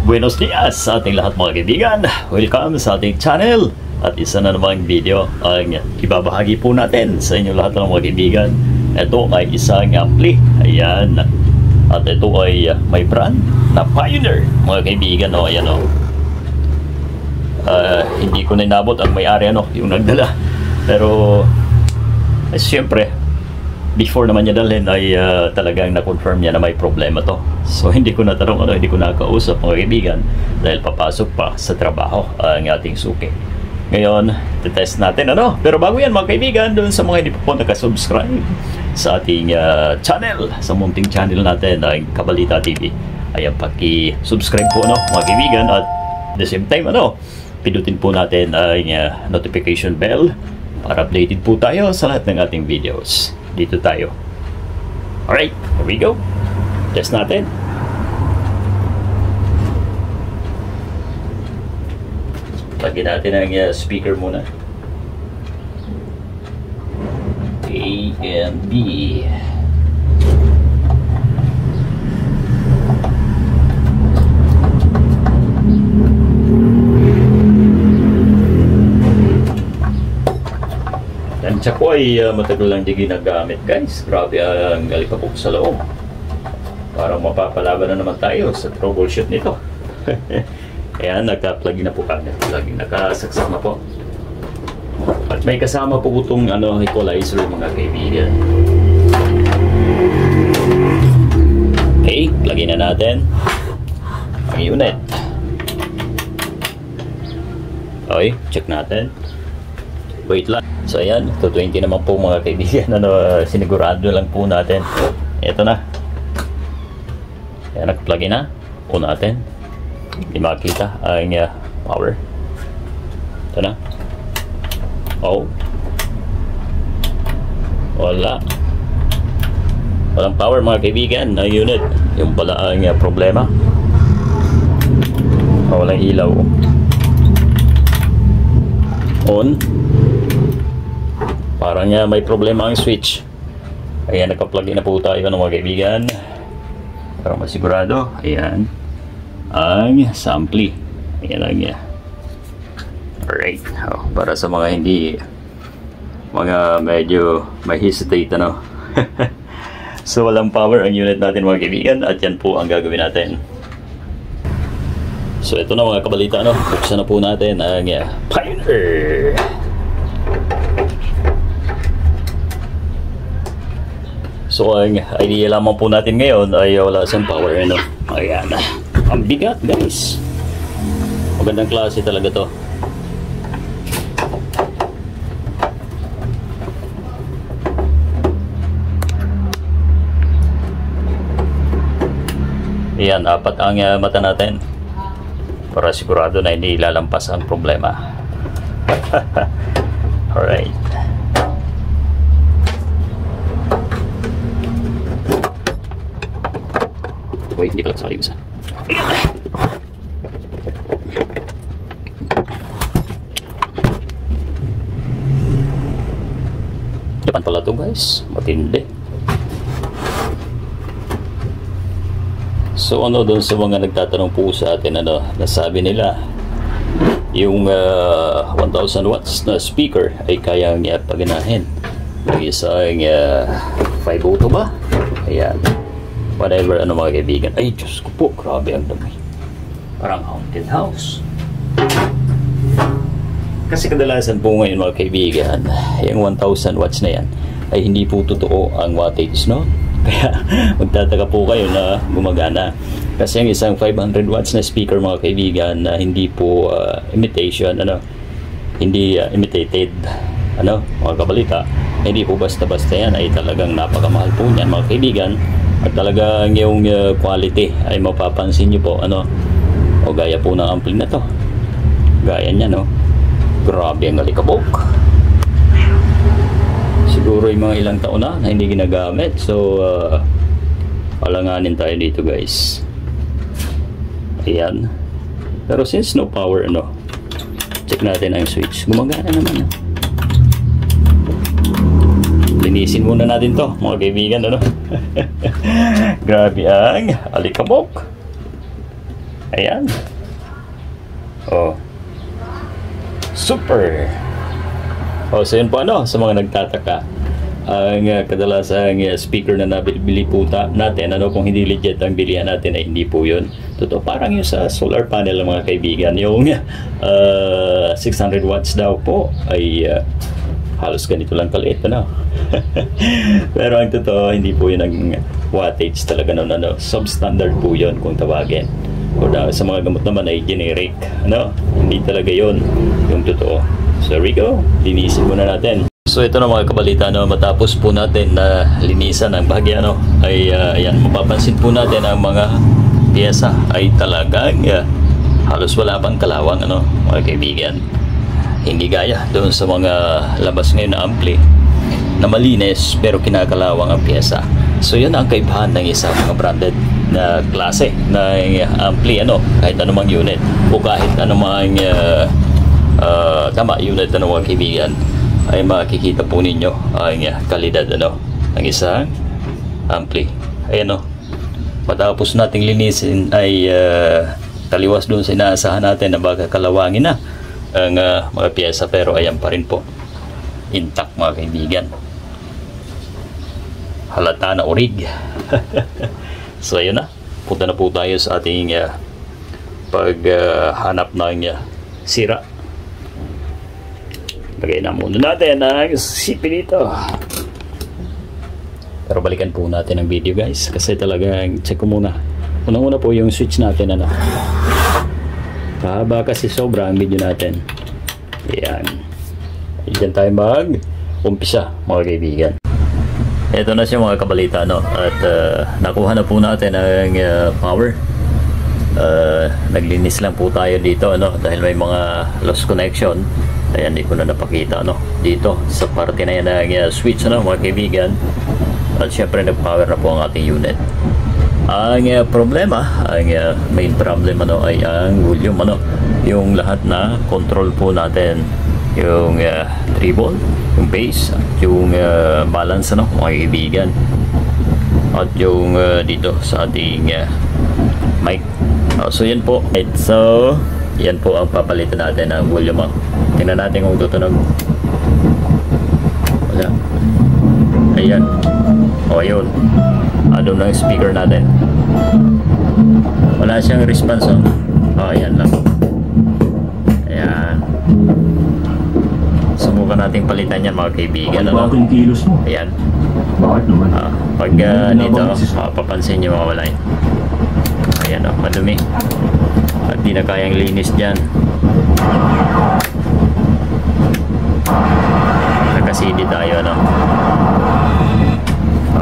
Buenos dias sa ating lahat mga kaibigan. Welcome sa ating channel. At isa na namang video ang ibabahagi po natin sa inyo lahat ng mga kaibigan. Ito ay isang ampli. Ayan. At ito ay may brand na Pioneer mga kaibigan. O, ayan o. Hindi ko na inabot ang may-ari yung nagdala. Pero siyempre before naman niya dalhin ay talagang na-confirm niya na may problema to. So hindi ko natanong hindi ko nakausap mga kaibigan dahil papasok pa sa trabaho ang ating suki. Ngayon, test natin Pero bago yan mga kaibigan, doon sa mga hindi po nakasubscribe sa ating channel, sa munting channel natin, ang Kabalita TV, ay paki-subscribe po mga kaibigan, at at the same time pindutin po natin ang notification bell para updated po tayo sa lahat ng ating videos. Dito tayo. Alright, here we go. Test natin. Lagyan natin ang speaker muna. A and B. Tansya ko ay matagal lang di ginagamit guys. Grabe ang alikabok sa loob. Parang mapapalaban na naman tayo sa troubleshoot nito. Ayan, nagka-plug na po kami. Laging nakasaksak na po. At may kasama po itong equalizer mga kaibigan. Okay, plugin na natin ang unit. Okay, check natin. Wait lang. So ayan, 220 naman po mga kaibigan. Sinigurado lang po natin. Ito na. Ayan, nag-plug na po natin. Hindi makita ang power. Ito na. Oh. Walang power mga kaibigan na unit. Yung pala ang problema. Walang ilaw. On. Parang may problema ang switch. Ayan, naka-plug na po tayo mga kaibigan. Para masigurado. Ayan. Ang sampli. Ayan lang yan. Alright. Para sa mga hindi, mga medyo may hesitate So walang power ang unit natin mga kaibigan. At yan po ang gagawin natin. So ito na mga kabalita buksan na po natin ang Pioneer. So ang idea lamang po natin ngayon ay wala siyang power Ayan. Ang bigat guys. Magandang klase talaga to. Ayan, apat ang mata natin para sigurado na hindi lalampas ang problema. Alright. Wait, hindi pala sa isa. Depan pala ito guys, matindi. So doon sa mga nagtatanong po sa atin nasabi nila yung 1000 watts na speaker ay kayang paganahin ng isang 5 auto ba? Ayan. Whatever mga kaibigan. Ay Diyos ko po, grabe ang dami. Parang haunted house. Kasi kadalasan po ngayon mga kaibigan, yung 1000 watts na yan ay hindi po totoo ang wattage Kaya magtataka po kayo na gumagana. Kasi ang isang 500 watts na speaker mga kaibigan na hindi po imitation, hindi imitated, mga kabalita, hindi po basta-basta yan, ay talagang napakamahal po niyan mga kaibigan. At talagang yung quality ay mapapansin nyo po, o gaya po ng ampli na to. Gaya niya, grabe ang alikabok. Siguro yung mga ilang taon na hindi ginagamit. So alanganin tayo dito guys. Ayan. Pero since no power check natin ang switch. Gumagana naman Linisin muna natin to mga kaibigan Grabe ang alikabok. Ayan. Oh. Super. Oh, so yun po sa mga nagtataka. Ang kadalasang speaker na nabili po natin, kung hindi legit ang bilihan natin ay hindi po yun. Totoo, parang yung sa solar panel mga kaibigan, yung 600 watts daw po ay halos ganito lang kaliit, Pero ang totoo, hindi po yun ang wattage talaga nun, substandard po yun kung tawagin. O sa mga gamot naman ay generic, hindi talaga yun yung totoo. So there we go, linisin muna natin. So ito na mga kabalita, matapos po natin na linisan ang bahagya, ay ayan, mapapansin po natin ang mga piyesa ay talagang halos wala pang kalawang, mga kaibigan. Hindi gaya doon sa mga labas ngayon na ampli na malinis pero kinakalawang ang piyesa. So yun ang kaibahan ng isang mga branded na klase na ampli, kahit anumang unit o kahit anumang unit, mga kaibigan, ay makikita po ninyo ang kalidad ng isang ampli. Ayan, matapos nating linisin ay taliwas doon sa inaasahan natin na baka kalawangin na ang mga piyesa, pero ayan pa rin po, intact mga kaibigan, halata na orig. So ayun na, punta na po tayo sa ating paghanap ng sira. Lagay na muna natin ang sipi dito. Pero balikan po natin ang video, guys, kasi talagang check ko muna. Unang-una po yung switch natin, Pahaba kasi sobra ang video natin. Ayan. Diyan tayo mag-umpisa, mga kaibigan. Ito na siya mga kabalita, At nakuha na po natin ang power. Naglinis lang po tayo dito, dahil may mga lost connection. Ayan, hindi ko na napakita, dito sa parte na yan ng switch, mga kaibigan. At syempre nag-power na po ang ating unit. Ang problema, ang main problem ay ang volume, yung lahat na control po natin, yung treble, yung bass, yung balance, mga kaibigan, at yung dito sa ating mic. So yan po. So yan po ang papalitan natin ng volume. Tingnan natin kung tutunog. Wala. Ayan. O yun, ano ng speaker natin, wala siyang response. Ayan lang. Ayan. Subukan nating palitan yan, mga kaibigan. Ayan. Pag dito, papansin nyo mawala yun. Ayan, madumi at di na kayang linis dyan. Nakasidi tayo,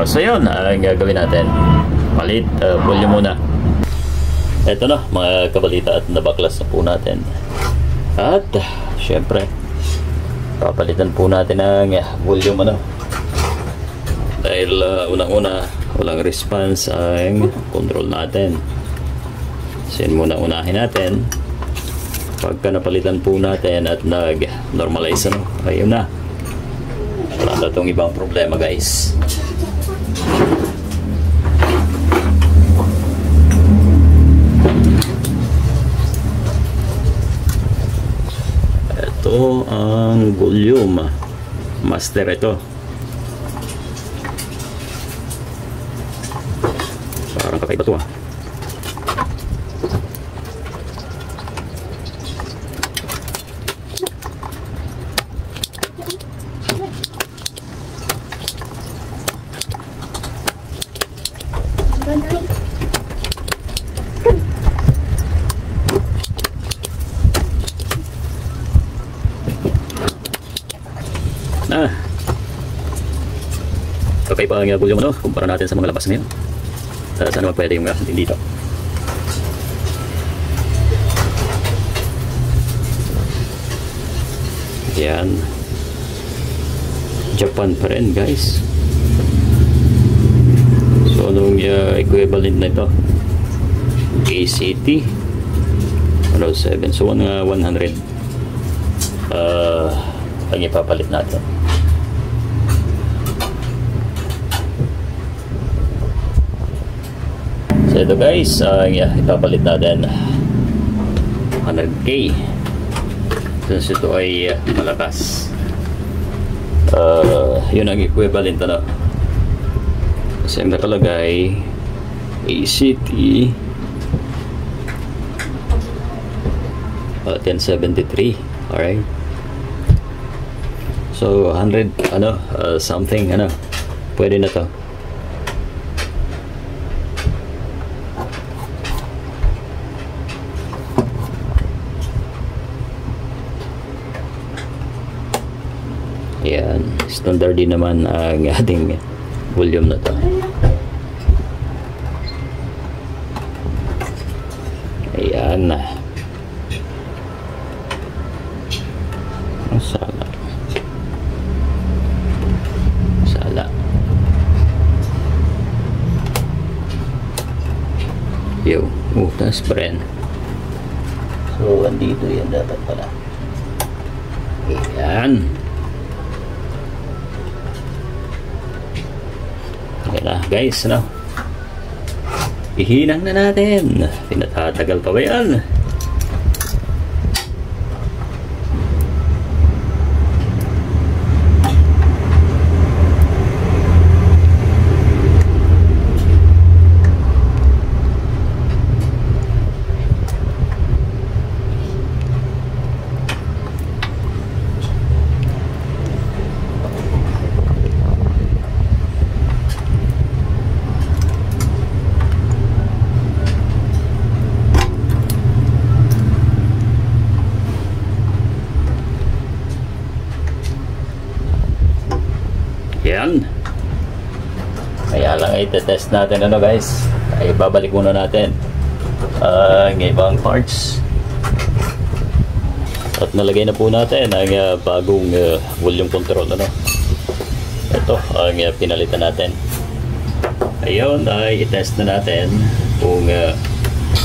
so yun, ang gagawin natin, palit volume muna. Ito na mga kabalita, at nabaklas na po natin. At syempre papalitan po natin ang volume, dahil unang-una walang response ang control natin. So yun muna unahin natin. Pagka napalitan po natin at nag-normalize, ayun na, wala na itong ibang problema, guys. Ito ang volume master, ito parang kakaiba to, kakaiba ang volume, kumpara natin sa mga labas ngayon. Sana magpwede yung dito. Yan, Japan pa rin, guys. So anong equivalent na ito? ACT 107. So 100 ang ipapalit natin. So ito guys, ipapalit natin 100k since ito ay malakas. Yun ang equivalent ano. Kasi ang nakalagay ACT 1073. Alright, so 100 ano, something ano, pwede na to. Ayan, standard din naman ang ating volume na to. Ayan. Sala. Yo, taas pa rin. So, andito yan dapat pala. Ayan. Ayan na guys, no? Ihinang na natin. Pinatatagal pa ba yan? Yan. Kaya lang ay test natin ano guys. Ay babalik muna natin ang ibang parts. At nalagay na po natin ang bagong volume control ano. Ito ang pinalitan natin. Ayun ay i-test na natin kung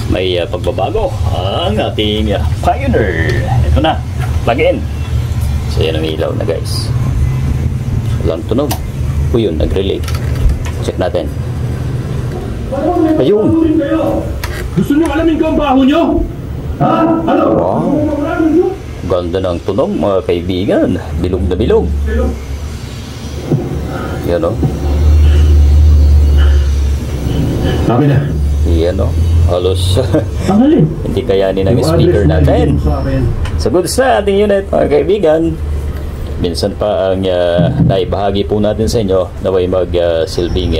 may pagbabago ang ating Pioneer. Ito na, plug in. So yan ang ilaw na guys. Walang tunog. O yun, nag-relay. Check natin. Ayun. Gusto nyo alamin ko ang baho nyo? Ha? Ano? Wow. Ganda ng tunog mga kaibigan. Bilog na bilog. Yan o. Sabi na. Yan o. Halos Tangalin. hindi kayanin ang speaker natin. So good sa ating unit mga kaibigan. Minsan pa ang naibahagi po natin sa inyo na may mag-silbing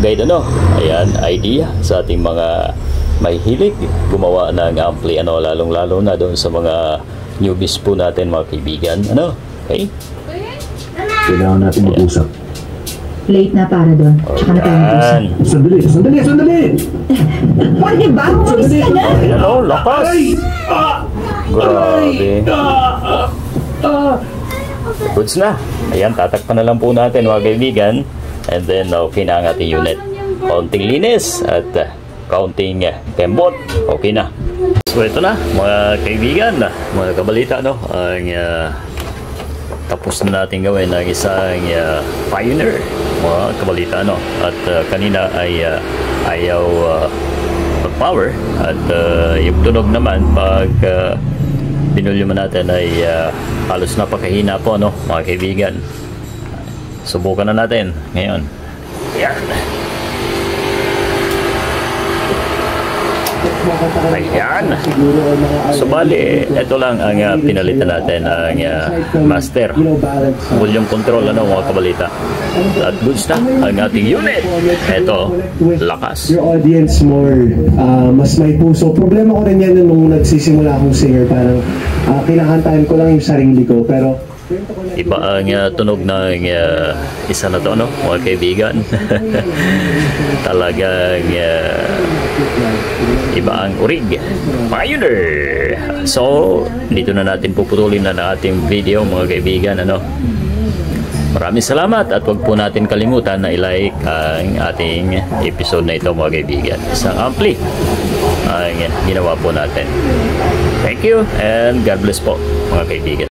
guide ano. Ayan, idea sa ating mga may hilig gumawa ng ampli ano, lalong-lalo na doon sa mga newbies po natin mga kaibigan. Ano? Okay? Kailangan natin mag-usap. Late na para doon. Tsaka na tayo mag-usap. Sandali! Pwede ba? Umalis ka na! Ano? Lakas! Grabe. Goods na. Ayan, tatakpan na lang po natin mga kaibigan. And then, okay na ang ating unit. Kaunting linis at kaunting kembot. Okay na. So, ito na mga kaibigan, mga kabalita, no? Ang tapos na natin gawin ang isang Pioneer, mga kabalita, no? At kanina ay ayaw mag-power. At yung tunog naman pag binulyuman natin ay halos napakahina po, no, mga kaibigan. Subukan na natin ngayon. Ayan. Ayan. So bali, ito lang ang pinalitan natin ang master volume control ano mga kabalita. At goods na ang ating unit. Ito, lakas. Your audience more, mas may puso. Problema ko rin yan nung nagsisimula akong singer. Parang kinakantahan ko lang yung sarili ko. Pero iba ang tunog ng isa na to, no, mga kaibigan. Talagang iba ang urig. Pioneer. So, dito na natin puputulin na ng ating video mga kaibigan, ano. Maraming salamat at huwag po natin kalimutan na i-like ang ating episode na ito mga kaibigan. Isang ampli ang ginawa po natin. Thank you and God bless po mga kaibigan.